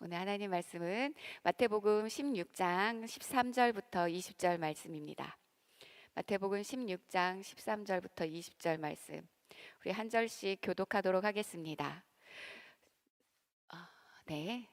오늘 하나님 말씀은 마태복음 16장 13절부터 20절 말씀입니다. 마태복음 16장 13절부터 20절 말씀. 우리 한 절씩 교독하도록 하겠습니다. 네.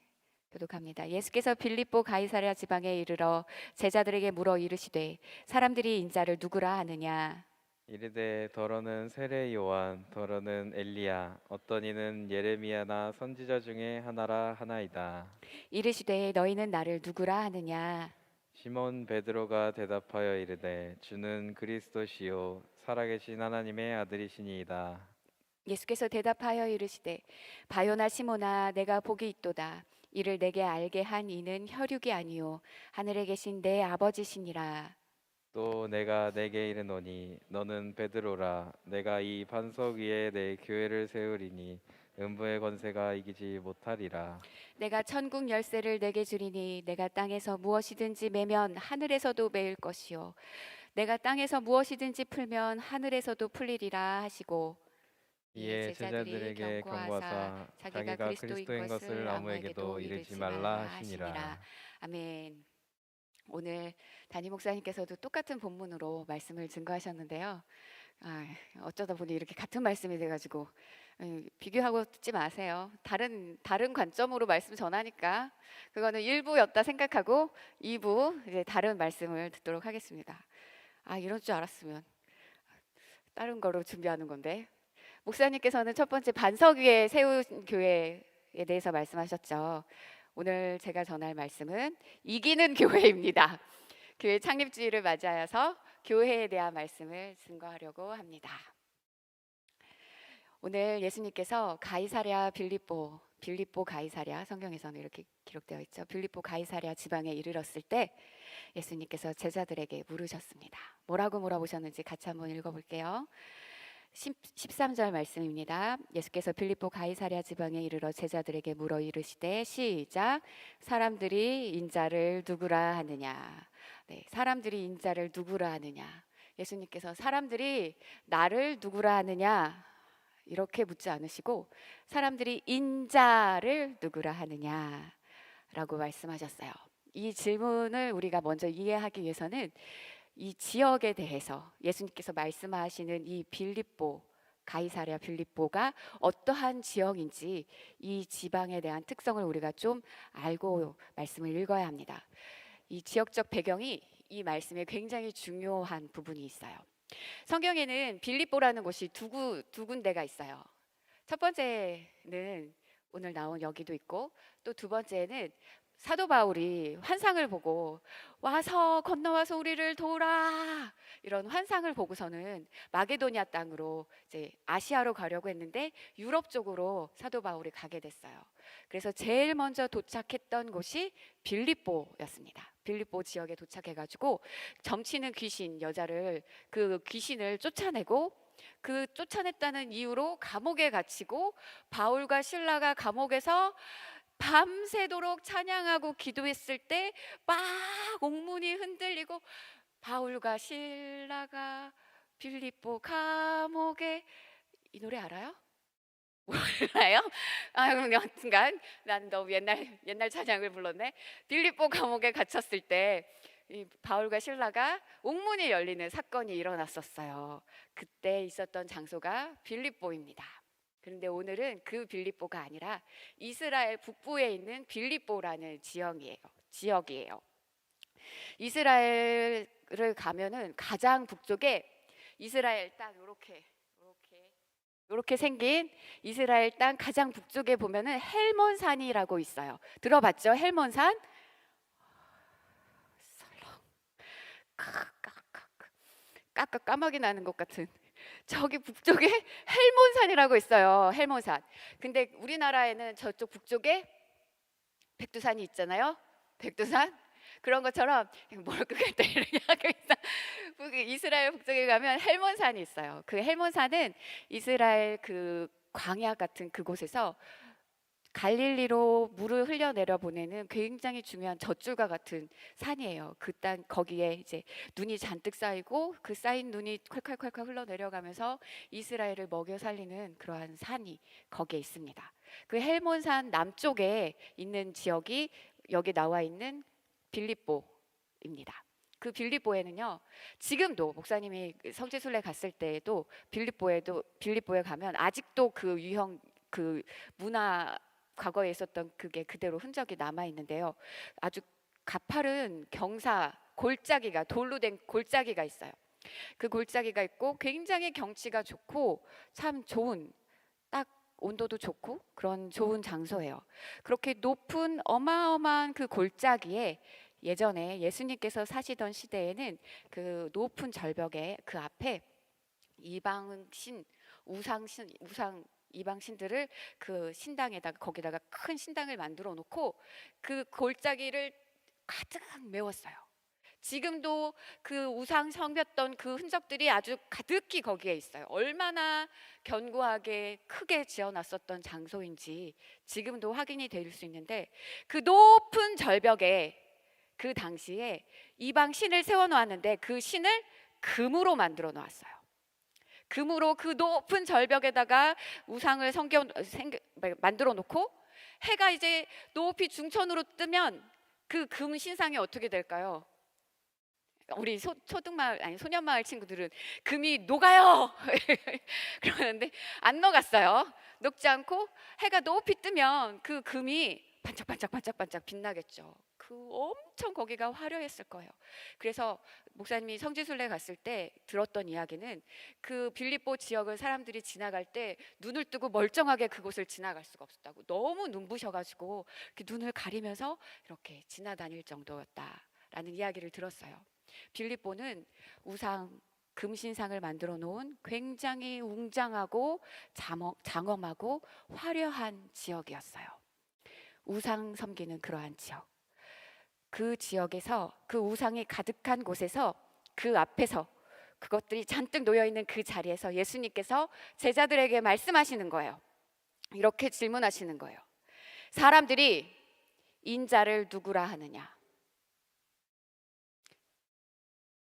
교독합니다. 예수께서 빌립보 가이사랴 지방에 이르러 제자들에게 물어 이르시되 사람들이 인자를 누구라 하느냐. 이르되 더러는 세례 요한, 더러는 엘리야, 어떤 이는 예레미야나 선지자 중에 하나라 하나이다. 이르시되 너희는 나를 누구라 하느냐. 시몬 베드로가 대답하여 이르되 주는 그리스도시요 살아계신 하나님의 아들이시니이다. 예수께서 대답하여 이르시되 바요나 시모나 내가 복이 있도다. 이를 내게 알게 한 이는 혈육이 아니요 하늘에 계신 내 아버지시니라. 또 내가 내게 이르노니 너는 베드로라. 내가 이 반석 위에 내 교회를 세우리니 음부의 권세가 이기지 못하리라. 내가 천국 열쇠를 내게 주리니 내가 땅에서 무엇이든지 매면 하늘에서도 매일 것이요 내가 땅에서 무엇이든지 풀면 하늘에서도 풀리리라 하시고 이에 이에 제자들이 제자들에게 경고하사 경고하사 자기가 자기가 그리스도인 그리스도인 것을 것을 아무에게도 아무에게도 이르지 이르지 말라 말라 하시니라. 하시니라. 아멘. 오늘 담임 목사님께서도 똑같은 본문으로 말씀을 증거하셨는데요. 어쩌다 보니 이렇게 같은 말씀이 돼가지고 비교하고 듣지 마세요. 다른 관점으로 말씀 전하니까 그거는 1부였다 생각하고 2부 이제 다른 말씀을 듣도록 하겠습니다. 이럴 줄 알았으면 다른 거로 준비하는 건데. 목사님께서는 첫 번째 반석 위에 세운 교회에 대해서 말씀하셨죠. 오늘 제가 전할 말씀은 이기는 교회입니다. 교회 창립주의를 맞이하여서 교회에 대한 말씀을 증거하려고 합니다. 오늘 예수님께서 가이사랴 빌립보 가이사랴, 성경에서는 이렇게 기록되어 있죠. 빌립보 가이사랴 지방에 이르렀을 때 예수님께서 제자들에게 물으셨습니다. 뭐라고 물어보셨는지 같이 한번 읽어볼게요. 13절 말씀입니다. 예수께서 빌립보 가이사랴 지방에 이르러 제자들에게 물어 이르시되 시작. 사람들이 인자를 누구라 하느냐. 네, 사람들이 인자를 누구라 하느냐. 예수님께서 사람들이 나를 누구라 하느냐 이렇게 묻지 않으시고 사람들이 인자를 누구라 하느냐라고 말씀하셨어요. 이 질문을 우리가 먼저 이해하기 위해서는 이 지역에 대해서 예수님께서 말씀하시는 이 빌립보 가이사랴 빌립보가 어떠한 지역인지 이 지방에 대한 특성을 우리가 좀 알고 말씀을 읽어야 합니다. 이 지역적 배경이 이 말씀에 굉장히 중요한 부분이 있어요. 성경에는 빌립보라는 곳이 두 군데가 있어요. 첫 번째는 오늘 나온 여기도 있고 또 두 번째는 사도 바울이 환상을 보고 와서 건너와서 우리를 도우라 이런 환상을 보고서는 마게도니아 땅으로 이제 아시아로 가려고 했는데 유럽 쪽으로 사도 바울이 가게 됐어요. 그래서 제일 먼저 도착했던 곳이 빌립보였습니다. 빌립보 지역에 도착해가지고 점치는 귀신 여자를 그 귀신을 쫓아내고 그 쫓아냈다는 이유로 감옥에 갇히고 바울과 실라가 감옥에서 밤새도록 찬양하고 기도했을 때 막 옥문이 흔들리고 바울과 실라가 빌립보 감옥에 이 노래 알아요? 몰라요? 그럼 여튼간 난 너무 옛날 찬양을 불렀네. 빌립보 감옥에 갇혔을 때 이 바울과 실라가 옥문이 열리는 사건이 일어났었어요. 그때 있었던 장소가 빌립보입니다. 그런데 오늘은 그 빌립보가 아니라 이스라엘 북부에 있는 빌립보라는 지역이에요. 이스라엘을 가면은 가장 북쪽에 이스라엘 땅 이렇게 생긴 이스라엘 땅 가장 북쪽에 보면은 헬몬산이라고 있어요. 들어봤죠? 헬몬산? 깍깍 까마귀 나는 것 같은 저기 북쪽에 헬몬산이라고 있어요. 헬몬산. 근데 우리나라에는 저쪽 북쪽에 백두산이 있잖아요. 백두산 그런 것처럼 뭘 끄겠다 이렇게 하고 있어. 이스라엘 북쪽에 가면 헬몬산이 있어요. 그 헬몬산은 이스라엘 그 광야 같은 그곳에서 갈릴리로 물을 흘려내려 보내는 굉장히 중요한 젖줄과 같은 산이에요. 그 땅 거기에 이제 눈이 잔뜩 쌓이고 그 쌓인 눈이 콸콸콸콸 흘러내려가면서 이스라엘을 먹여 살리는 그러한 산이 거기에 있습니다. 그 헬몬산 남쪽에 있는 지역이 여기 나와 있는 빌립보입니다. 그 빌립보에는요, 지금도 목사님이 성지순례 갔을 때에도 빌립보에 가면 아직도 그 유형, 그 문화, 과거에 있었던 그게 그대로 흔적이 남아 있는데요. 아주 가파른 경사 골짜기가, 돌로 된 골짜기가 있어요. 그 골짜기가 있고 굉장히 경치가 좋고 참 좋은, 딱 온도도 좋고 그런 좋은 장소예요. 그렇게 높은 어마어마한 그 골짜기에 예전에 예수님께서 사시던 시대에는 그 높은 절벽에 그 앞에 이방신, 우상 이방신들을 그 신당에다가, 거기다가 큰 신당을 만들어 놓고 그 골짜기를 가득 메웠어요. 지금도 그 우상 섬겼던 그 흔적들이 아주 가득히 거기에 있어요. 얼마나 견고하게 크게 지어놨었던 장소인지 지금도 확인이 될 수 있는데, 그 높은 절벽에 그 당시에 이방 신을 세워 놓았는데 그 신을 금으로 만들어 놓았어요. 금으로 그 높은 절벽에다가 우상을 만들어 놓고, 해가 이제 높이 중천으로 뜨면 그 금 신상이 어떻게 될까요? 우리 초등마을, 아니 소년마을 친구들은 금이 녹아요 그러는데 안 녹았어요. 녹지 않고 해가 높이 뜨면 그 금이 반짝반짝 빛나겠죠. 그 엄청 거기가 화려했을 거예요. 그래서 목사님이 성지순례 갔을 때 들었던 이야기는, 그 빌립보 지역을 사람들이 지나갈 때 눈을 뜨고 멀쩡하게 그곳을 지나갈 수가 없었다고. 너무 눈부셔가지고 이렇게 눈을 가리면서 이렇게 지나다닐 정도였다라는 이야기를 들었어요. 빌립보는 우상, 금신상을 만들어 놓은 굉장히 웅장하고 장엄하고 화려한 지역이었어요. 우상 섬기는 그러한 지역. 그 지역에서, 그 우상이 가득한 곳에서, 그 앞에서, 그것들이 잔뜩 놓여 있는 그 자리에서 예수님께서 제자들에게 말씀하시는 거예요. 이렇게 질문하시는 거예요. 사람들이 인자를 누구라 하느냐?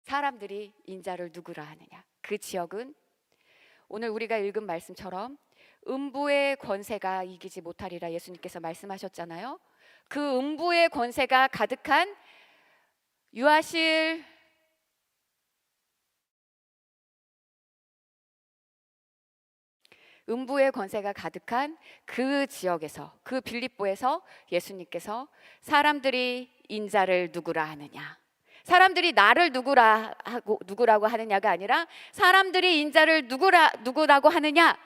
사람들이 인자를 누구라 하느냐? 그 지역은 오늘 우리가 읽은 말씀처럼 음부의 권세가 이기지 못하리라 예수님께서 말씀하셨잖아요. 그 음부의 권세가 가득한 유아실, 음부의 권세가 가득한 그 지역에서, 그 빌립보에서 예수님께서 사람들이 인자를 누구라 하느냐, 사람들이 나를 누구라고 하느냐가 아니라 사람들이 인자를 누구라고 하느냐,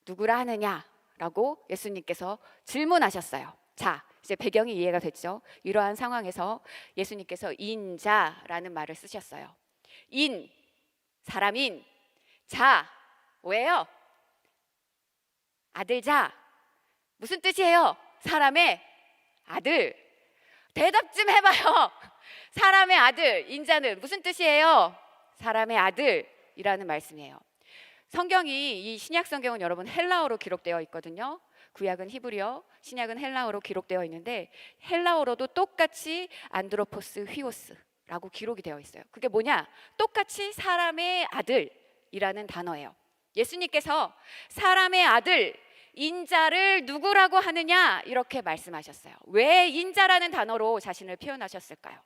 누구라 하느냐라고 예수님께서 질문하셨어요. 자, 이제 배경이 이해가 됐죠? 이러한 상황에서 예수님께서 인자라는 말을 쓰셨어요. 인, 사람인, 자, 왜요? 아들자. 무슨 뜻이에요? 사람의 아들. 대답 좀 해봐요. 사람의 아들, 인자는 무슨 뜻이에요? 사람의 아들이라는 말씀이에요. 성경이, 이 신약 성경은 여러분 헬라어로 기록되어 있거든요. 구약은 히브리어, 신약은 헬라어로 기록되어 있는데, 헬라어로도 똑같이 안드로포스 휘오스라고 기록이 되어 있어요. 그게 뭐냐? 똑같이 사람의 아들이라는 단어예요. 예수님께서 사람의 아들, 인자를 누구라고 하느냐, 이렇게 말씀하셨어요. 왜 인자라는 단어로 자신을 표현하셨을까요?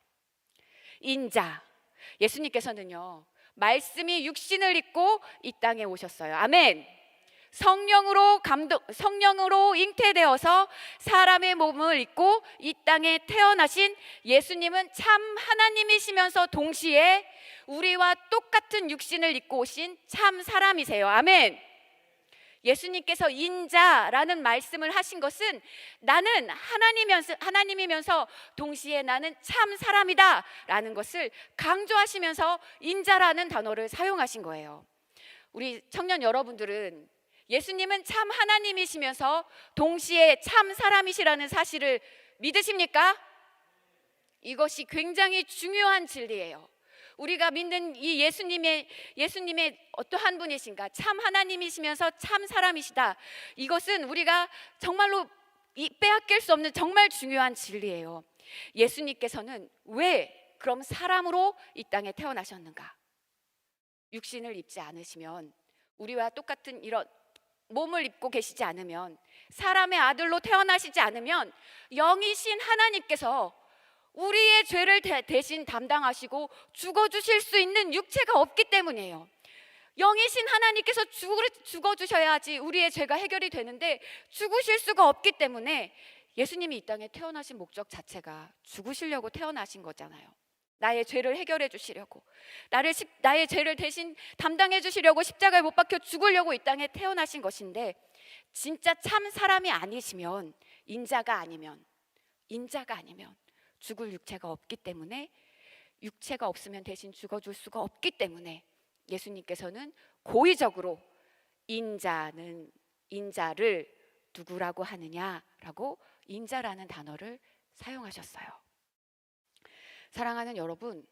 인자, 예수님께서는요, 말씀이 육신을 입고 이 땅에 오셨어요. 아멘. 성령으로 잉태되어서 사람의 몸을 입고 이 땅에 태어나신 예수님은 참 하나님이시면서 동시에 우리와 똑같은 육신을 입고 오신 참 사람이세요. 아멘. 예수님께서 인자라는 말씀을 하신 것은 나는 하나님이면서 동시에 나는 참 사람이다 라는 것을 강조하시면서 인자라는 단어를 사용하신 거예요. 우리 청년 여러분들은 예수님은 참 하나님이시면서 동시에 참 사람이시라는 사실을 믿으십니까? 이것이 굉장히 중요한 진리예요. 우리가 믿는 이 예수님의 어떠한 분이신가, 참 하나님이시면서 참 사람이시다, 이것은 우리가 정말로 빼앗길 수 없는 정말 중요한 진리예요. 예수님께서는 왜 그럼 사람으로 이 땅에 태어나셨는가? 육신을 입지 않으시면, 우리와 똑같은 이런 몸을 입고 계시지 않으면 사람의 아들로 태어나시지 않으면 영이신 하나님께서 우리의 죄를 대신 담당하시고 죽어주실 수 있는 육체가 없기 때문이에요. 영이신 하나님께서 죽어주셔야지 우리의 죄가 해결이 되는데 죽으실 수가 없기 때문에 예수님이 이 땅에 태어나신 목적 자체가 죽으시려고 태어나신 거잖아요. 나의 죄를 해결해 주시려고, 나의 죄를 대신 담당해 주시려고 십자가에 못 박혀 죽으려고 이 땅에 태어나신 것인데, 진짜 참 사람이 아니시면, 인자가 아니면 죽을 육체가 없기 때문에, 육체가 없으면 대신 죽어줄 수가 없기 때문에 예수님께서는 고의적으로 인자를 누구라고 하느냐라고 인자라는 단어를 사용하셨어요. 사랑하는 여러분,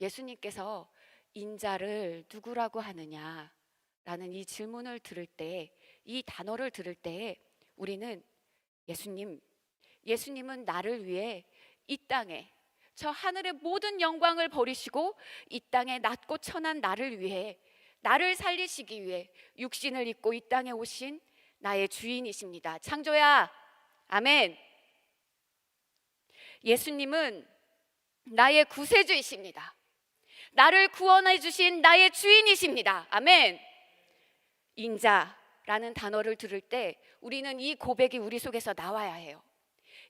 예수님께서 인자를 누구라고 하느냐라는 이 질문을 들을 때, 이 단어를 들을 때 우리는 예수님은 나를 위해 이 땅에, 저 하늘의 모든 영광을 버리시고 이 땅에 낮고 천한 나를 위해, 나를 살리시기 위해 육신을 입고 이 땅에 오신 나의 주인이십니다. 창조야, 아멘. 예수님은 나의 구세주이십니다. 나를 구원해 주신 나의 주인이십니다. 아멘. 인자라는 단어를 들을 때 우리는 이 고백이 우리 속에서 나와야 해요.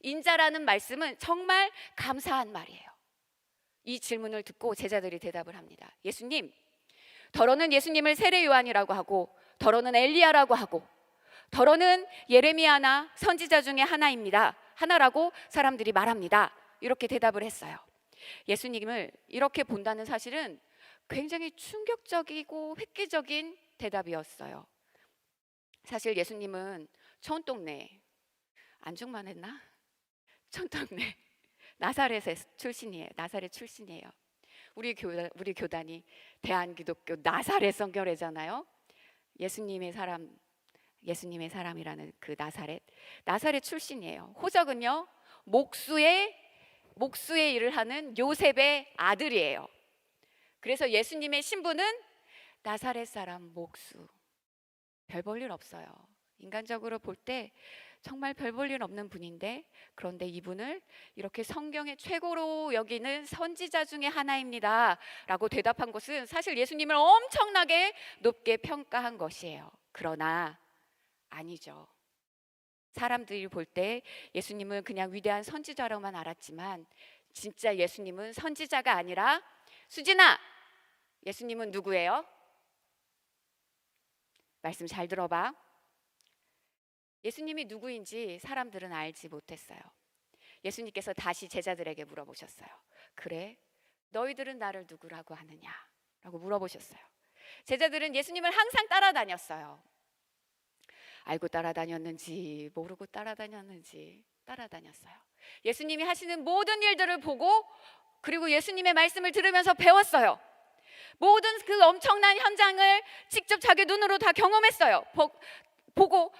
인자라는 말씀은 정말 감사한 말이에요. 이 질문을 듣고 제자들이 대답을 합니다. 예수님, 더러는 예수님을 세례 요한이라고 하고, 더러는 엘리야라고 하고, 더러는 예레미야나 선지자 중에 하나라고 사람들이 말합니다. 이렇게 대답을 했어요. 예수님을 이렇게 본다는 사실은 굉장히 충격적이고 획기적인 대답이었어요. 사실 예수님은 촌동네, 안중만 했나? 촌동네 나사렛 출신이에요. 우리 교단이 대한기독교 나사렛 선교회잖아요. 예수님의 사람이라는 그 나사렛 출신이에요. 호적은요, 목수의 일을 하는 요셉의 아들이에요. 그래서 예수님의 신분은 나사렛 사람 목수. 별 볼 일 없어요. 인간적으로 볼 때 정말 별 볼 일 없는 분인데, 그런데 이분을 이렇게 성경의 최고로 여기는 선지자 중에 하나입니다 라고 대답한 것은 사실 예수님을 엄청나게 높게 평가한 것이에요. 그러나 아니죠. 사람들이 볼 때 예수님은 그냥 위대한 선지자로만 알았지만, 진짜 예수님은 선지자가 아니라, 수진아, 예수님은 누구예요? 말씀 잘 들어봐. 예수님이 누구인지 사람들은 알지 못했어요. 예수님께서 다시 제자들에게 물어보셨어요. 그래, 너희들은 나를 누구라고 하느냐? 라고 물어보셨어요. 제자들은 예수님을 항상 따라다녔어요. 알고 따라다녔는지 모르고 따라다녔는지 따라다녔어요. 예수님이 하시는 모든 일들을 보고, 그리고 예수님의 말씀을 들으면서 배웠어요. 모든 그 엄청난 현장을 직접 자기 눈으로 다 경험했어요. 보고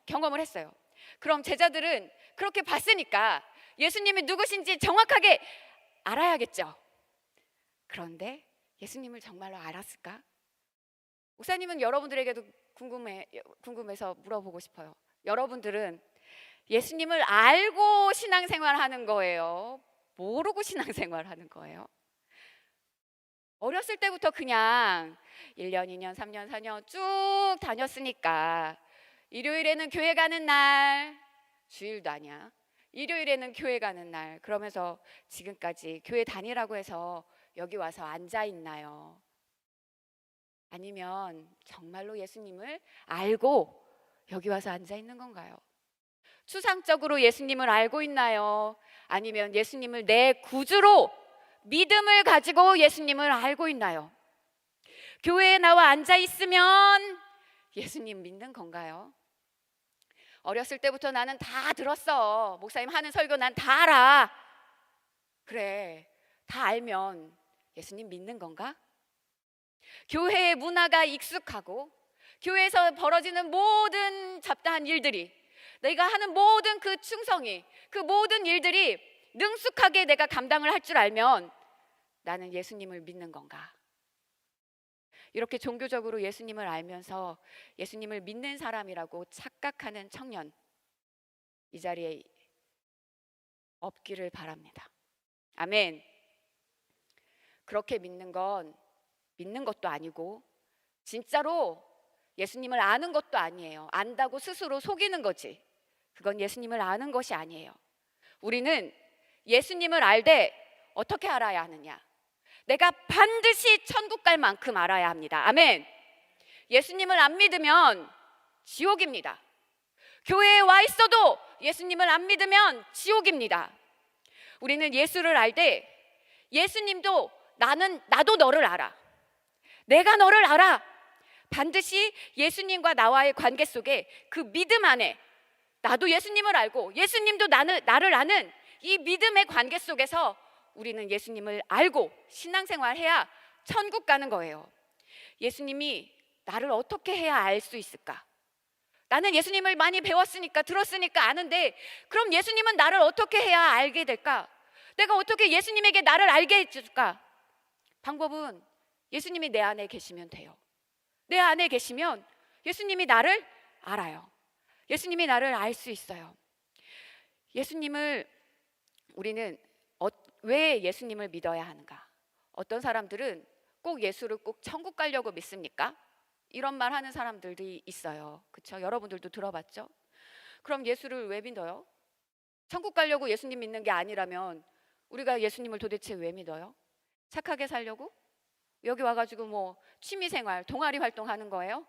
경험을 했어요. 그럼 제자들은 그렇게 봤으니까 예수님이 누구신지 정확하게 알아야겠죠. 그런데 예수님을 정말로 알았을까? 목사님은 여러분들에게도 궁금해서 물어보고 싶어요. 여러분들은 예수님을 알고 신앙생활하는 거예요? 모르고 신앙생활하는 거예요? 어렸을 때부터 그냥 1년, 2년, 3년, 4년 쭉 다녔으니까 일요일에는 교회 가는 날, 주일도 아니야, 일요일에는 교회 가는 날, 그러면서 지금까지 교회 다니라고 해서 여기 와서 앉아 있나요? 아니면 정말로 예수님을 알고 여기 와서 앉아 있는 건가요? 추상적으로 예수님을 알고 있나요? 아니면 예수님을 내 구주로 믿음을 가지고 예수님을 알고 있나요? 교회에 나와 앉아 있으면 예수님 믿는 건가요? 어렸을 때부터 나는 다 들었어. 목사님 하는 설교 난 다 알아. 그래, 다 알면 예수님 믿는 건가? 교회의 문화가 익숙하고 교회에서 벌어지는 모든 잡다한 일들이, 내가 하는 모든 그 충성이, 그 모든 일들이 능숙하게 내가 감당을 할 줄 알면 나는 예수님을 믿는 건가? 이렇게 종교적으로 예수님을 알면서 예수님을 믿는 사람이라고 착각하는 청년, 이 자리에 없기를 바랍니다. 아멘. 그렇게 믿는 것도 아니고 진짜로 예수님을 아는 것도 아니에요. 안다고 스스로 속이는 거지. 그건 예수님을 아는 것이 아니에요. 우리는 예수님을 알되 어떻게 알아야 하느냐? 내가 반드시 천국 갈 만큼 알아야 합니다. 아멘. 예수님을 안 믿으면 지옥입니다. 교회에 와 있어도 예수님을 안 믿으면 지옥입니다. 우리는 예수를 알되 예수님도 나도 너를 알아. 내가 너를 알아. 반드시 예수님과 나와의 관계 속에 그 믿음 안에 나도 예수님을 알고 예수님도 나를 아는 이 믿음의 관계 속에서 우리는 예수님을 알고 신앙생활 해야 천국 가는 거예요. 예수님이 나를 어떻게 해야 알 수 있을까? 나는 예수님을 많이 배웠으니까 들었으니까 아는데 그럼 예수님은 나를 어떻게 해야 알게 될까? 내가 어떻게 예수님에게 나를 알게 해줄까? 방법은 예수님이 내 안에 계시면 돼요. 내 안에 계시면 예수님이 나를 알아요. 예수님이 나를 알 수 있어요. 예수님을 우리는 왜 예수님을 믿어야 하는가? 어떤 사람들은 꼭 예수를 꼭 천국 가려고 믿습니까? 이런 말 하는 사람들이 있어요. 그렇죠? 여러분들도 들어봤죠? 그럼 예수를 왜 믿어요? 천국 가려고 예수님 믿는 게 아니라면 우리가 예수님을 도대체 왜 믿어요? 착하게 살려고? 여기 와가지고 뭐 취미생활, 동아리 활동하는 거예요?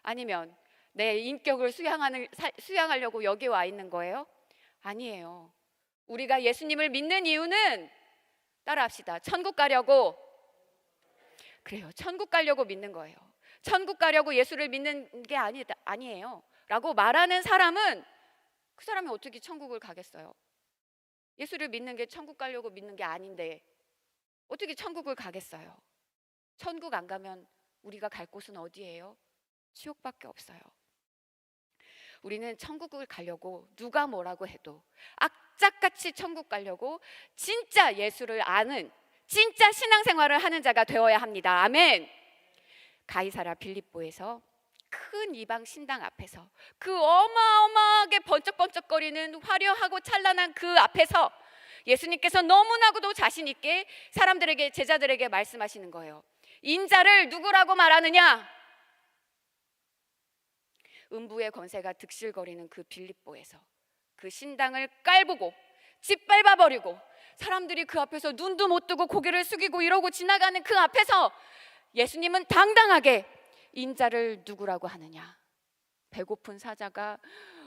아니면 내 인격을 수양하려고 여기 와 있는 거예요? 아니에요. 우리가 예수님을 믿는 이유는 따라합시다. 천국 가려고. 그래요. 천국 가려고 믿는 거예요. 천국 가려고 예수를 믿는 게 아니에요 라고 말하는 사람은 그 사람이 어떻게 천국을 가겠어요? 예수를 믿는 게 천국 가려고 믿는 게 아닌데 어떻게 천국을 가겠어요? 천국 안 가면 우리가 갈 곳은 어디예요? 지옥밖에 없어요. 우리는 천국을 가려고 누가 뭐라고 해도 악착같이 천국 가려고 진짜 예수를 아는 진짜 신앙생활을 하는 자가 되어야 합니다. 아멘. 가이사랴 빌립보에서 큰 이방 신당 앞에서 그 어마어마하게 번쩍번쩍거리는 화려하고 찬란한 그 앞에서 예수님께서 너무나도 자신 있게 사람들에게 제자들에게 말씀하시는 거예요. 인자를 누구라고 말하느냐? 음부의 권세가 득실거리는 그 빌립보에서 그 신당을 깔보고 짓밟아버리고 사람들이 그 앞에서 눈도 못 뜨고 고개를 숙이고 이러고 지나가는 그 앞에서 예수님은 당당하게 인자를 누구라고 하느냐? 배고픈 사자가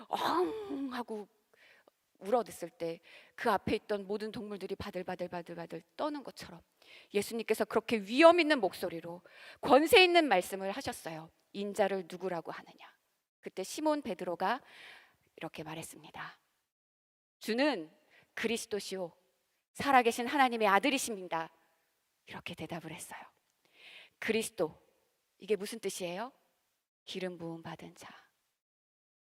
엉 하고 울어댔을 때 그 앞에 있던 모든 동물들이 바들바들 떠는 것처럼 예수님께서 그렇게 위엄 있는 목소리로 권세 있는 말씀을 하셨어요. 인자를 누구라고 하느냐? 그때 시몬 베드로가 이렇게 말했습니다. 주는 그리스도시요 살아계신 하나님의 아들이십니다. 이렇게 대답을 했어요. 그리스도, 이게 무슨 뜻이에요? 기름 부음 받은 자,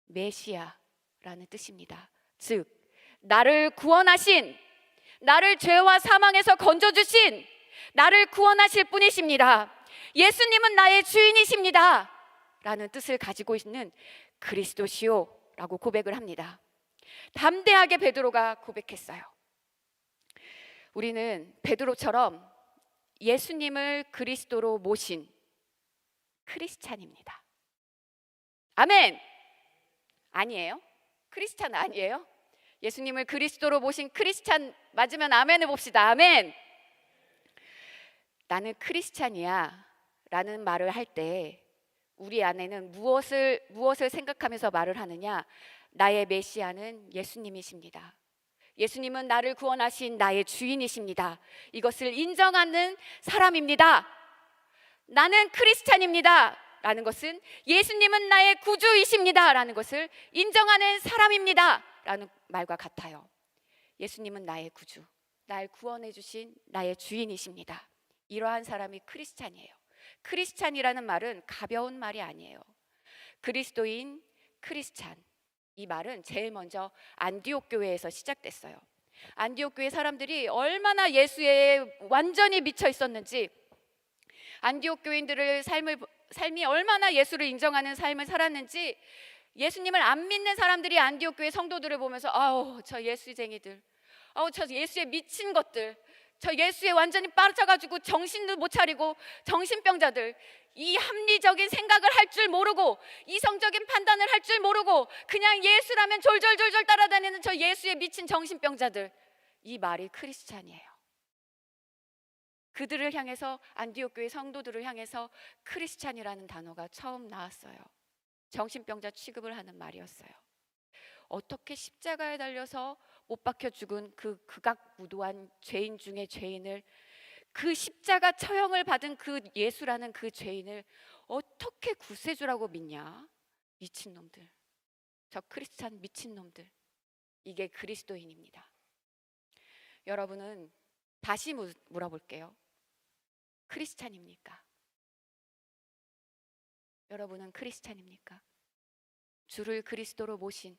메시아라는 뜻입니다. 즉 나를 구원하신, 나를 죄와 사망에서 건져주신, 나를 구원하실 분이십니다. 예수님은 나의 주인이십니다 라는 뜻을 가지고 있는 그리스도시요 라고 고백을 합니다. 담대하게 베드로가 고백했어요. 우리는 베드로처럼 예수님을 그리스도로 모신 크리스찬입니다. 아멘. 아니에요? 크리스찬 아니에요? 예수님을 그리스도로 모신 크리스찬 맞으면 아멘 해봅시다. 아멘. 나는 크리스찬이야 라는 말을 할 때 우리 안에는 무엇을 생각하면서 말을 하느냐? 나의 메시아는 예수님이십니다. 예수님은 나를 구원하신 나의 주인이십니다. 이것을 인정하는 사람입니다. 나는 크리스찬입니다 라는 것은 예수님은 나의 구주이십니다 라는 것을 인정하는 사람입니다 라는 말과 같아요. 예수님은 나의 구주, 날 구원해 주신 나의 주인이십니다. 이러한 사람이 크리스찬이에요. 크리스찬이라는 말은 가벼운 말이 아니에요. 그리스도인, 크리스찬, 이 말은 제일 먼저 안디옥 교회에서 시작됐어요. 안디옥 교회 사람들이 얼마나 예수에 완전히 미쳐 있었는지, 안디옥 교인들을 삶이 얼마나 예수를 인정하는 삶을 살았는지 예수님을 안 믿는 사람들이 안디옥 교회 성도들을 보면서 아우 저 예수쟁이들, 아우 저 예수에 미친 것들, 저 예수에 완전히 빠져가지고 정신도 못 차리고 정신병자들, 이 합리적인 생각을 할 줄 모르고 이성적인 판단을 할 줄 모르고 그냥 예수라면 졸졸졸졸 따라다니는 저 예수에 미친 정신병자들, 이 말이 크리스찬이에요. 그들을 향해서, 안디옥 교회 성도들을 향해서 크리스찬이라는 단어가 처음 나왔어요. 정신병자 취급을 하는 말이었어요. 어떻게 십자가에 달려서 못 박혀 죽은 그 극악무도한 죄인 중에 죄인을, 그 십자가 처형을 받은 그 예수라는 그 죄인을 어떻게 구세주라고 믿냐? 미친놈들, 저 크리스찬 미친놈들, 이게 그리스도인입니다. 여러분은 다시 물어볼게요. 크리스찬입니까? 여러분은 크리스찬입니까? 주를 그리스도로 모신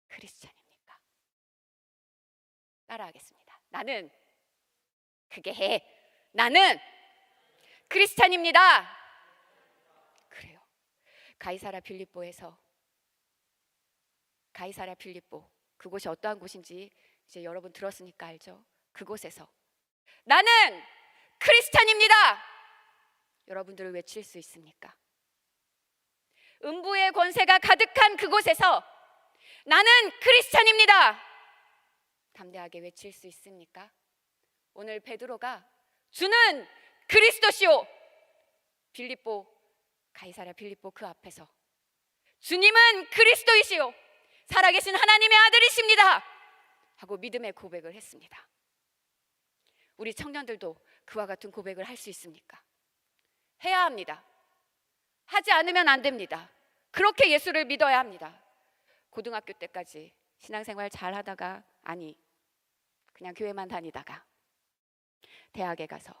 크리스찬입니까? 따라하겠습니다. 나는 그게 해. 나는 크리스찬입니다. 그래요. 가이사랴 빌립보, 그곳이 어떠한 곳인지 이제 여러분 들었으니까 알죠? 그곳에서 나는 크리스찬입니다. 여러분들을 외칠 수 있습니까? 음부의 권세가 가득한 그곳에서 나는 크리스찬입니다. 담대하게 외칠 수 있습니까? 오늘 베드로가 주는 그리스도시요, 가이사랴 빌립보 그 앞에서 주님은 그리스도이시요 살아계신 하나님의 아들이십니다 하고 믿음의 고백을 했습니다. 우리 청년들도 그와 같은 고백을 할 수 있습니까? 해야 합니다. 하지 않으면 안 됩니다. 그렇게 예수를 믿어야 합니다. 고등학교 때까지 신앙생활 잘 하다가, 아니 그냥 교회만 다니다가 대학에 가서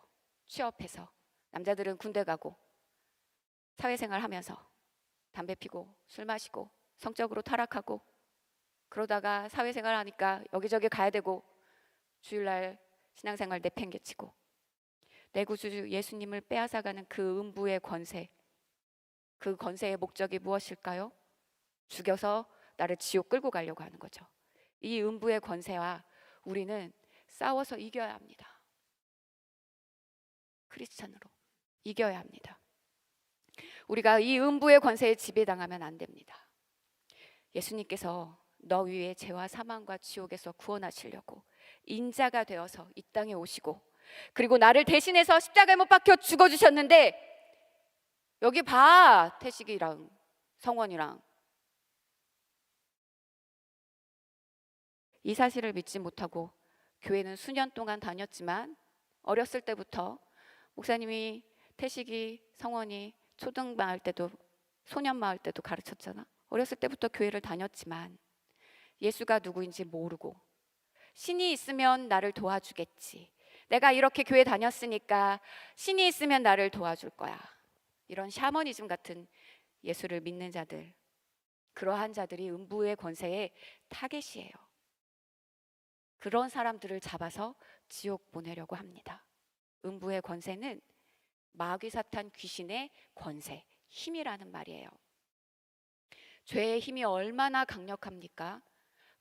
취업해서, 남자들은 군대 가고 사회생활 하면서 담배 피고 술 마시고 성적으로 타락하고, 그러다가 사회생활 하니까 여기저기 가야 되고 주일날 신앙생활 내팽개치고, 내 구주 예수님을 빼앗아가는 그 음부의 권세, 그 권세의 목적이 무엇일까요? 죽여서 나를 지옥 끌고 가려고 하는 거죠. 이 음부의 권세와 우리는 싸워서 이겨야 합니다. 크리스찬으로 이겨야 합니다. 우리가 이 음부의 권세에 지배당하면 안 됩니다. 예수님께서 너 위에 죄와 사망과 지옥에서 구원하시려고 인자가 되어서 이 땅에 오시고, 그리고 나를 대신해서 십자가에 못 박혀 죽어주셨는데, 여기 봐, 태식이랑 성원이랑 이 사실을 믿지 못하고 교회는 수년 동안 다녔지만, 어렸을 때부터 목사님이 태식이, 성원이 초등마을 때도 소년마을 때도 가르쳤잖아. 어렸을 때부터 교회를 다녔지만 예수가 누구인지 모르고, 신이 있으면 나를 도와주겠지, 내가 이렇게 교회 다녔으니까 신이 있으면 나를 도와줄 거야, 이런 샤머니즘 같은 예수를 믿는 자들, 그러한 자들이 음부의 권세의 타겟이에요. 그런 사람들을 잡아서 지옥 보내려고 합니다. 음부의 권세는 마귀 사탄 귀신의 권세, 힘이라는 말이에요. 죄의 힘이 얼마나 강력합니까?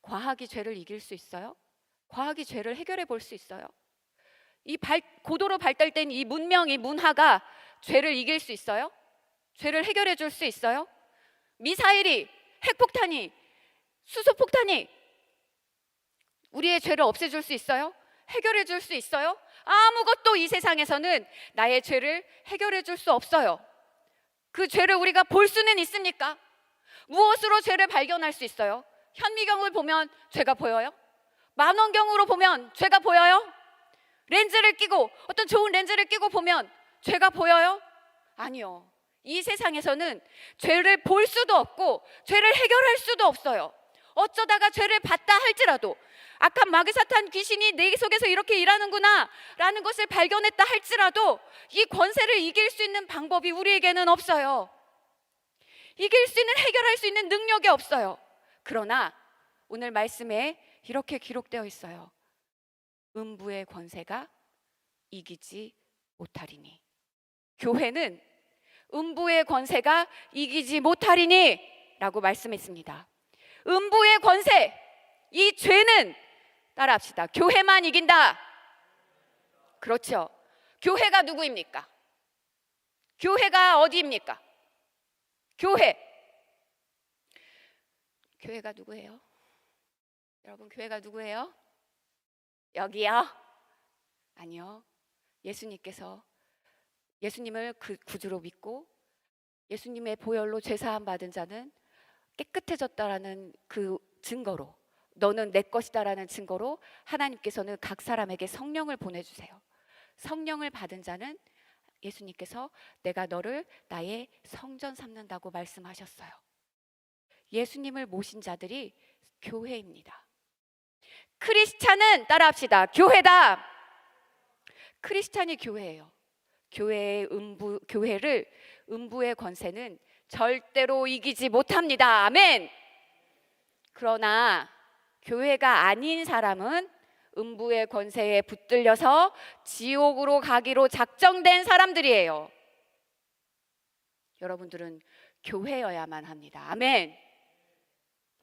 과학이 죄를 이길 수 있어요? 과학이 죄를 해결해 볼 수 있어요? 이 고도로 발달된 이 문명이, 문화가 죄를 이길 수 있어요? 죄를 해결해 줄 수 있어요? 미사일이, 핵폭탄이, 수소폭탄이 우리의 죄를 없애줄 수 있어요? 해결해 줄 수 있어요? 아무것도 이 세상에서는 나의 죄를 해결해 줄 수 없어요. 그 죄를 우리가 볼 수는 있습니까? 무엇으로 죄를 발견할 수 있어요? 현미경을 보면 죄가 보여요? 망원경으로 보면 죄가 보여요? 렌즈를 끼고, 어떤 좋은 렌즈를 끼고 보면 죄가 보여요? 아니요. 이 세상에서는 죄를 볼 수도 없고 죄를 해결할 수도 없어요. 어쩌다가 죄를 봤다 할지라도, 악한 마귀 사탄 귀신이 내 속에서 이렇게 일하는구나 라는 것을 발견했다 할지라도 이 권세를 이길 수 있는 방법이 우리에게는 없어요. 이길 수 있는, 해결할 수 있는 능력이 없어요. 그러나 오늘 말씀에 이렇게 기록되어 있어요. 음부의 권세가 이기지 못하리니. 교회는 음부의 권세가 이기지 못하리니 라고 말씀했습니다. 음부의 권세, 이 죄는 따라합시다. 교회만 이긴다. 그렇죠. 교회가 누구입니까? 교회가 어디입니까? 교회가 누구예요? 여러분, 교회가 누구예요? 여기요? 아니요. 예수님께서 예수님을 그 구주로 믿고 예수님의 보혈로 죄사함 받은 자는 깨끗해졌다라는 그 증거로, 너는 내 것이다라는 증거로 하나님께서는 각 사람에게 성령을 보내주세요. 성령을 받은 자는 예수님께서 내가 너를 나의 성전 삼는다고 말씀하셨어요. 예수님을 모신 자들이 교회입니다. 크리스찬은 따라합시다. 교회다. 크리스찬이 교회예요. 교회를 음부의 권세는 절대로 이기지 못합니다. 아멘. 그러나 교회가 아닌 사람은 음부의 권세에 붙들려서 지옥으로 가기로 작정된 사람들이에요. 여러분들은 교회여야만 합니다. 아멘.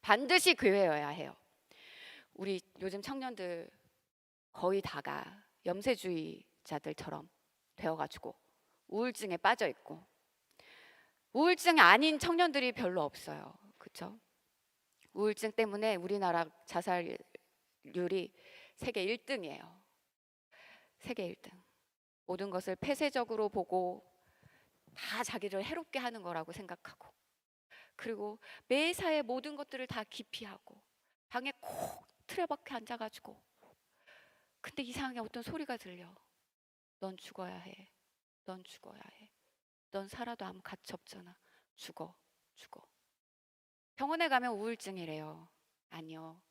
반드시 교회여야 해요. 우리 요즘 청년들 거의 다가 염세주의자들처럼 되어가지고 우울증에 빠져 있고, 우울증이 아닌 청년들이 별로 없어요. 그렇죠? 우울증 때문에 우리나라 자살률이 세계 1등이에요. 세계 1등. 모든 것을 폐쇄적으로 보고 다 자기를 해롭게 하는 거라고 생각하고, 그리고 매사에 모든 것들을 다 기피하고 방에 콕 틀에박혀 앉아가지고, 근데 이상하게 어떤 소리가 들려. 넌 죽어야 해. 넌 죽어야 해. 넌 살아도 아무 가치 없잖아. 죽어. 병원에 가면 우울증이래요. 아니요.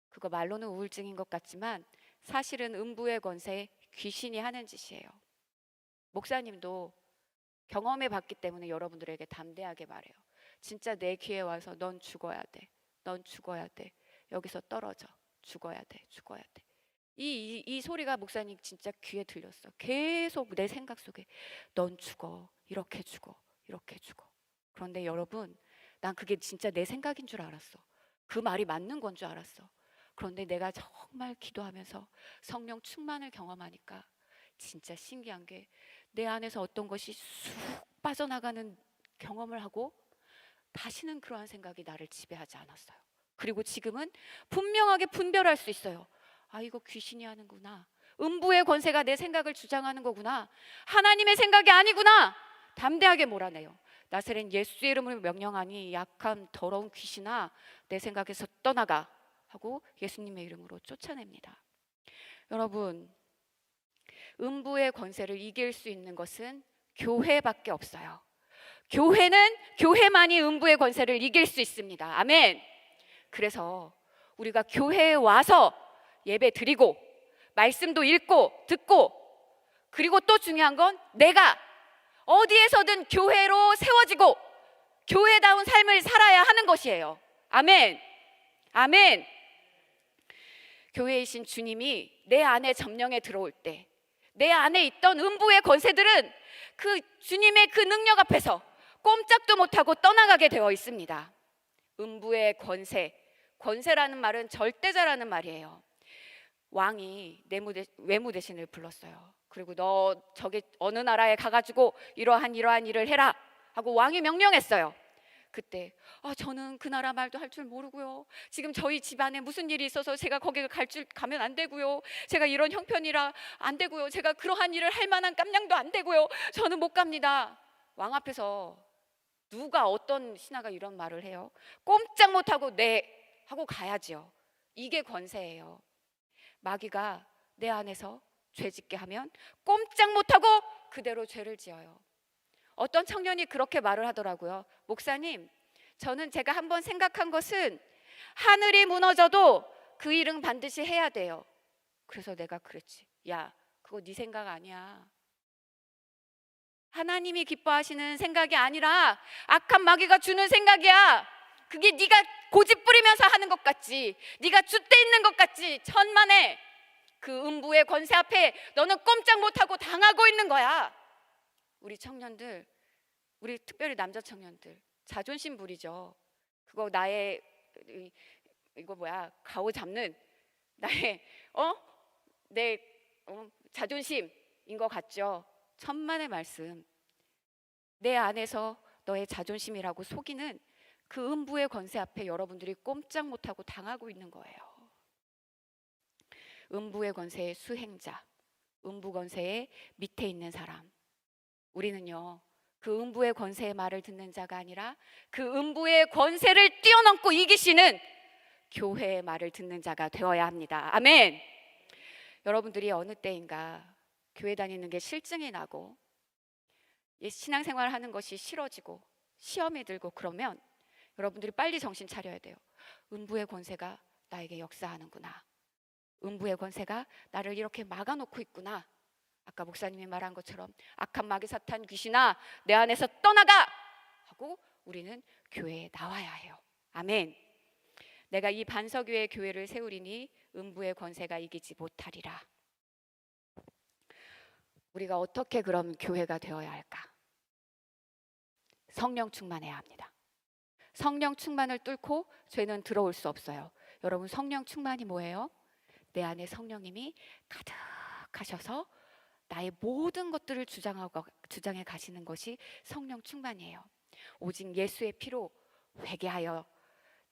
그거 말로는 우울증인 것 같지만 사실은 음부의 권세, 귀신이 하는 짓이에요. 목사님도 경험해 봤기 때문에 여러분들에게 담대하게 말해요. 진짜 내 귀에 와서 넌 죽어야 돼. 넌 죽어야 돼. 여기서 떨어져. 죽어야 돼. 이 소리가 목사님 진짜 귀에 들렸어. 계속 내 생각 속에 넌 죽어. 이렇게 죽어. 그런데 여러분, 난 그게 진짜 내 생각인 줄 알았어. 그 말이 맞는 건 줄 알았어. 그런데 내가 정말 기도하면서 성령 충만을 경험하니까 진짜 신기한 게, 내 안에서 어떤 것이 쑥 빠져나가는 경험을 하고 다시는 그러한 생각이 나를 지배하지 않았어요. 그리고 지금은 분명하게 분별할 수 있어요. 아, 이거 귀신이 하는구나. 음부의 권세가 내 생각을 주장하는 거구나. 하나님의 생각이 아니구나. 담대하게 몰아내요. 나사렛 예수의 이름을 명령하니 약한 더러운 귀신아, 내 생각에서 떠나가 하고 예수님의 이름으로 쫓아냅니다. 여러분, 음부의 권세를 이길 수 있는 것은 교회밖에 없어요. 교회만이 음부의 권세를 이길 수 있습니다. 아멘. 그래서 우리가 교회에 와서 예배 드리고 말씀도 읽고 듣고, 그리고 또 중요한 건 내가 어디에서든 교회로 세워지고 교회다운 삶을 살아야 하는 것이에요. 아멘. 교회이신 주님이 내 안에 점령해 들어올 때 내 안에 있던 음부의 권세들은 그 주님의 그 능력 앞에서 꼼짝도 못하고 떠나가게 되어 있습니다. 음부의 권세라는 말은 절대자라는 말이에요. 왕이 외무 대신을 불렀어요. 그리고 너 저기 어느 나라에 가가지고 이러한 일을 해라 하고 왕이 명령했어요. 그때 저는 그 나라 말도 할 줄 모르고요. 지금 저희 집안에 무슨 일이 있어서 제가 거기 가면 안 되고요. 제가 이런 형편이라 안 되고요. 제가 그러한 일을 할 만한 깜냥도 안 되고요. 저는 못 갑니다. 왕 앞에서 누가 어떤 신하가 이런 말을 해요? 꼼짝 못하고 네 하고 가야지요. 이게 권세예요. 마귀가 내 안에서 죄짓게 하면 꼼짝 못하고 그대로 죄를 지어요. 어떤 청년이 그렇게 말을 하더라고요. 목사님, 저는 제가 한번 생각한 것은 하늘이 무너져도 그 일은 반드시 해야 돼요. 그래서 내가 그랬지. 야, 그거 네 생각 아니야. 하나님이 기뻐하시는 생각이 아니라 악한 마귀가 주는 생각이야. 그게 네가 고집 부리면서 하는 것 같지, 네가 줏대 있는 것 같지, 천만에 그 음부의 권세 앞에 너는 꼼짝 못하고 당하고 있는 거야. 우리 청년들, 우리 특별히 남자 청년들 자존심 부리죠. 그거 나의 이거 뭐야 가오 잡는 나의 내 자존심인 것 같죠. 천만의 말씀. 내 안에서 너의 자존심이라고 속이는 그 음부의 권세 앞에 여러분들이 꼼짝 못하고 당하고 있는 거예요. 음부의 권세의 수행자, 음부 권세의 밑에 있는 사람. 우리는요, 그 음부의 권세의 말을 듣는 자가 아니라 그 음부의 권세를 뛰어넘고 이기시는 교회의 말을 듣는 자가 되어야 합니다. 아멘. 여러분들이 어느 때인가 교회 다니는 게 실증이 나고 신앙생활 하는 것이 싫어지고 시험이 들고 그러면 여러분들이 빨리 정신 차려야 돼요. 음부의 권세가 나에게 역사하는구나. 음부의 권세가 나를 이렇게 막아놓고 있구나. 아까 목사님이 말한 것처럼 악한 마귀 사탄 귀신아 내 안에서 떠나가 하고 우리는 교회에 나와야 해요. 아멘. 내가 이 반석 위에 교회를 세우리니 음부의 권세가 이기지 못하리라. 우리가 어떻게 그럼 교회가 되어야 할까? 성령 충만해야 합니다. 성령 충만을 뚫고 죄는 들어올 수 없어요. 여러분 성령 충만이 뭐예요? 내 안에 성령님이 가득하셔서 나의 모든 것들을 주장해 가시는 것이 성령 충만이에요. 오직 예수의 피로 회개하여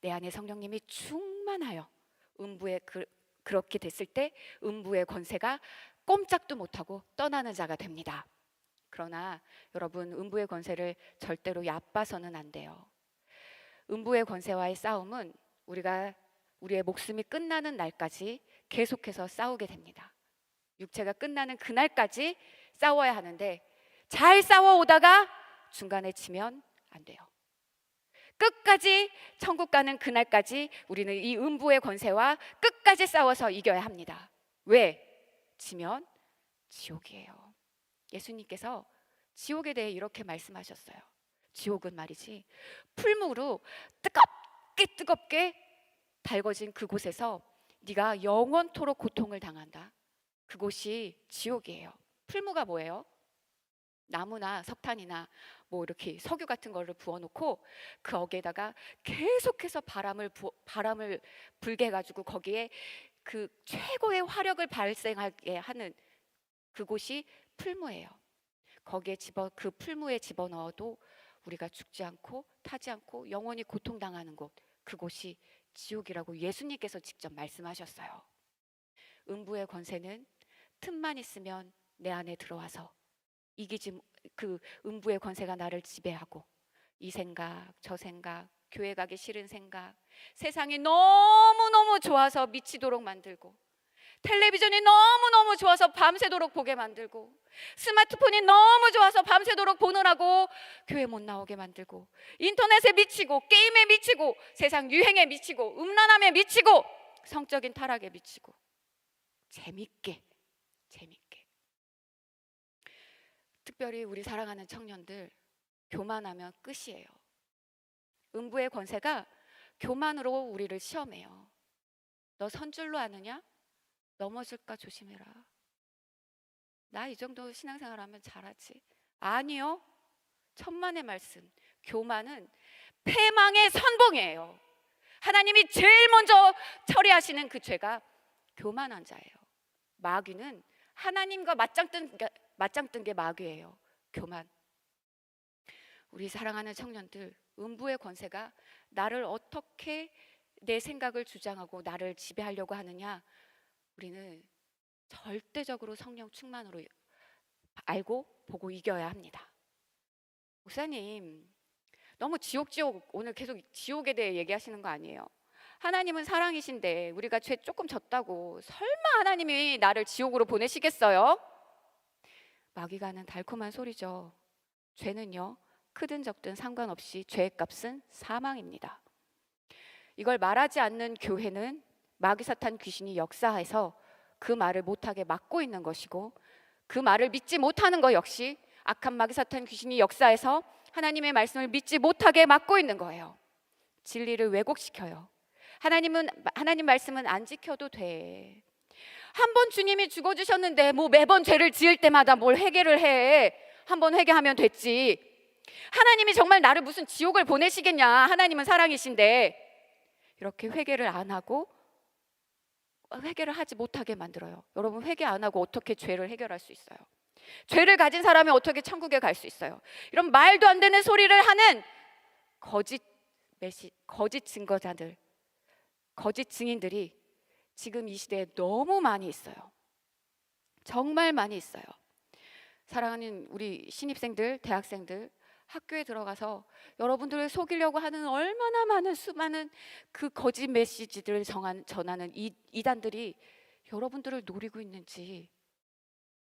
내 안에 성령님이 충만하여 음부에 그렇게 됐을 때 음부의 권세가 꼼짝도 못하고 떠나는 자가 됩니다. 그러나 여러분 음부의 권세를 절대로 얕봐서는 안 돼요. 음부의 권세와의 싸움은 우리의 목숨이 끝나는 날까지 계속해서 싸우게 됩니다. 육체가 끝나는 그날까지 싸워야 하는데 잘 싸워오다가 중간에 지면 안 돼요. 끝까지 천국 가는 그날까지 우리는 이 음부의 권세와 끝까지 싸워서 이겨야 합니다. 왜? 지면 지옥이에요. 예수님께서 지옥에 대해 이렇게 말씀하셨어요. 지옥은 말이지 풀무로 뜨겁게 달궈진 그곳에서 네가 영원토록 고통을 당한다. 그곳이 지옥이에요. 풀무가 뭐예요? 나무나 석탄이나 뭐 이렇게 석유 같은 거를 부어놓고 거기에다가 계속해서 바람을 불게 해가지고 거기에 그 최고의 화력을 발생하게 하는 그곳이 풀무예요. 거기에 그 풀무에 집어넣어도 우리가 죽지 않고 타지 않고 영원히 고통당하는 곳, 그곳이 지옥이라고 예수님께서 직접 말씀하셨어요. 음부의 권세는 틈만 있으면 내 안에 들어와서 그 음부의 권세가 나를 지배하고 이 생각 저 생각 교회 가기 싫은 생각 세상이 너무너무 좋아서 미치도록 만들고 텔레비전이 너무너무 좋아서 밤새도록 보게 만들고 스마트폰이 너무 좋아서 밤새도록 보느라고 교회 못 나오게 만들고 인터넷에 미치고 게임에 미치고 세상 유행에 미치고 음란함에 미치고 성적인 타락에 미치고 재밌게 특별히 우리 사랑하는 청년들 교만하면 끝이에요. 음부의 권세가 교만으로 우리를 시험해요. 너 선 줄로 아느냐? 넘어질까 조심해라. 나 이 정도 신앙생활하면 잘하지. 아니요. 천만의 말씀. 교만은 패망의 선봉이에요. 하나님이 제일 먼저 처리하시는 그 죄가 교만한 자예요. 마귀는 하나님과 맞짱 뜬 게 마귀예요. 교만. 우리 사랑하는 청년들, 음부의 권세가 나를 어떻게 내 생각을 주장하고 나를 지배하려고 하느냐, 우리는 절대적으로 성령 충만으로 알고 보고 이겨야 합니다. 목사님, 너무 지옥 오늘 계속 지옥에 대해 얘기하시는 거 아니에요? 하나님은 사랑이신데 우리가 죄 조금 졌다고 설마 하나님이 나를 지옥으로 보내시겠어요? 마귀가 하는 달콤한 소리죠. 죄는요, 크든 적든 상관없이 죄의 값은 사망입니다. 이걸 말하지 않는 교회는 마귀 사탄 귀신이 역사해서 그 말을 못하게 막고 있는 것이고, 그 말을 믿지 못하는 것 역시 악한 마귀 사탄 귀신이 역사해서 하나님의 말씀을 믿지 못하게 막고 있는 거예요. 진리를 왜곡시켜요. 하나님 말씀은 안 지켜도 돼. 한 번 주님이 죽어주셨는데 뭐 매번 죄를 지을 때마다 뭘 회개를 해. 한번 회개하면 됐지. 하나님이 정말 나를 무슨 지옥을 보내시겠냐. 하나님은 사랑이신데. 이렇게 회개를 안 하고 회개를 하지 못하게 만들어요. 여러분, 회개 안 하고 어떻게 죄를 해결할 수 있어요? 죄를 가진 사람이 어떻게 천국에 갈 수 있어요? 이런 말도 안 되는 소리를 하는 거짓 증거자들, 거짓 증인들이 지금 이 시대에 너무 많이 있어요. 정말 많이 있어요. 사랑하는 우리 신입생들, 대학생들, 학교에 들어가서 여러분들을 속이려고 하는 얼마나 많은 수많은 그 거짓 메시지들을 전하는 이단들이 여러분들을 노리고 있는지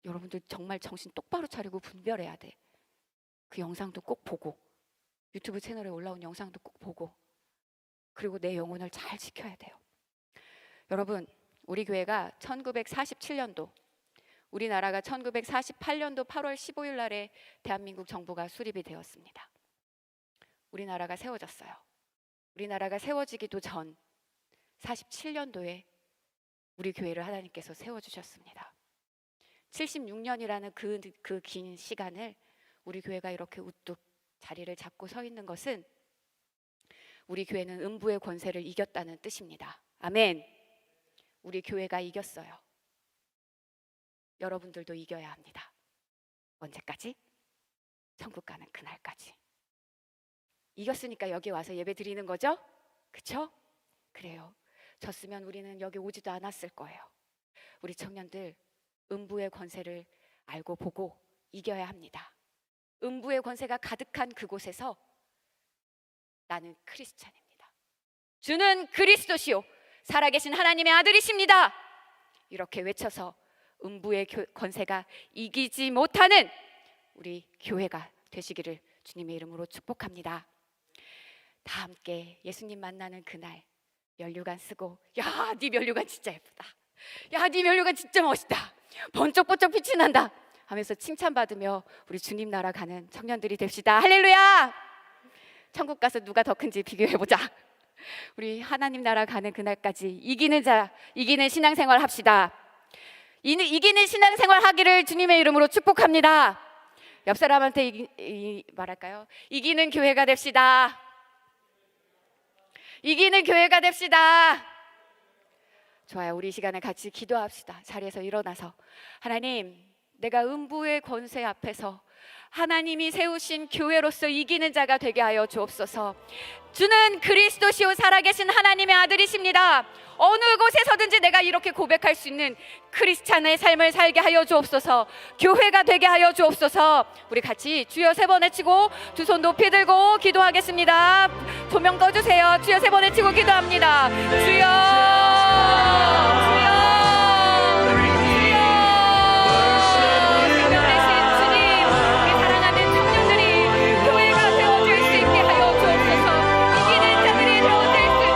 여러분들 정말 정신 똑바로 차리고 분별해야 돼. 그 영상도 꼭 보고, 유튜브 채널에 올라온 영상도 꼭 보고, 그리고 내 영혼을 잘 지켜야 돼요. 여러분, 우리 교회가 1947년도, 우리나라가 1948년도 8월 15일 날에 대한민국 정부가 수립이 되었습니다. 우리나라가 세워졌어요. 우리나라가 세워지기도 전 47년도에 우리 교회를 하나님께서 세워주셨습니다. 76년이라는 그 긴 시간을 우리 교회가 이렇게 우뚝 자리를 잡고 서 있는 것은 우리 교회는 음부의 권세를 이겼다는 뜻입니다. 아멘. 우리 교회가 이겼어요. 여러분들도 이겨야 합니다. 언제까지? 천국 가는 그날까지. 이겼으니까 여기 와서 예배 드리는 거죠? 그쵸? 그래요. 졌으면 우리는 여기 오지도 않았을 거예요. 우리 청년들, 음부의 권세를 알고 보고 이겨야 합니다. 음부의 권세가 가득한 그곳에서 나는 크리스찬입니다. 주는 그리스도시요 살아계신 하나님의 아들이십니다. 이렇게 외쳐서 음부의 권세가 이기지 못하는 우리 교회가 되시기를 주님의 이름으로 축복합니다. 다 함께 예수님 만나는 그날 면류관 쓰고, 야, 네 면류관 진짜 예쁘다. 야, 네 면류관 진짜 멋있다. 번쩍번쩍 빛이 난다 하면서 칭찬받으며 우리 주님 나라 가는 청년들이 됩시다. 할렐루야. 천국 가서 누가 더 큰지 비교해보자. 우리 하나님 나라 가는 그날까지 이기는 자, 이기는 신앙생활 합시다. 이기는 신앙생활 하기를 주님의 이름으로 축복합니다. 옆 사람한테 말할까요? 이기는 교회가 됩시다. 이기는 교회가 됩시다. 좋아요. 우리 이 시간에 같이 기도합시다. 자리에서 일어나서 하나님, 내가 음부의 권세 앞에서 하나님이 세우신 교회로서 이기는 자가 되게 하여 주옵소서. 주는 그리스도시요 살아계신 하나님의 아들이십니다. 어느 곳에서든지 내가 이렇게 고백할 수 있는 크리스찬의 삶을 살게 하여 주옵소서. 교회가 되게 하여 주옵소서. 우리 같이 주여 3번 외치고 두 손 높이 들고 기도하겠습니다. 조명 꺼주세요. 주여 3번 외치고 기도합니다. 주여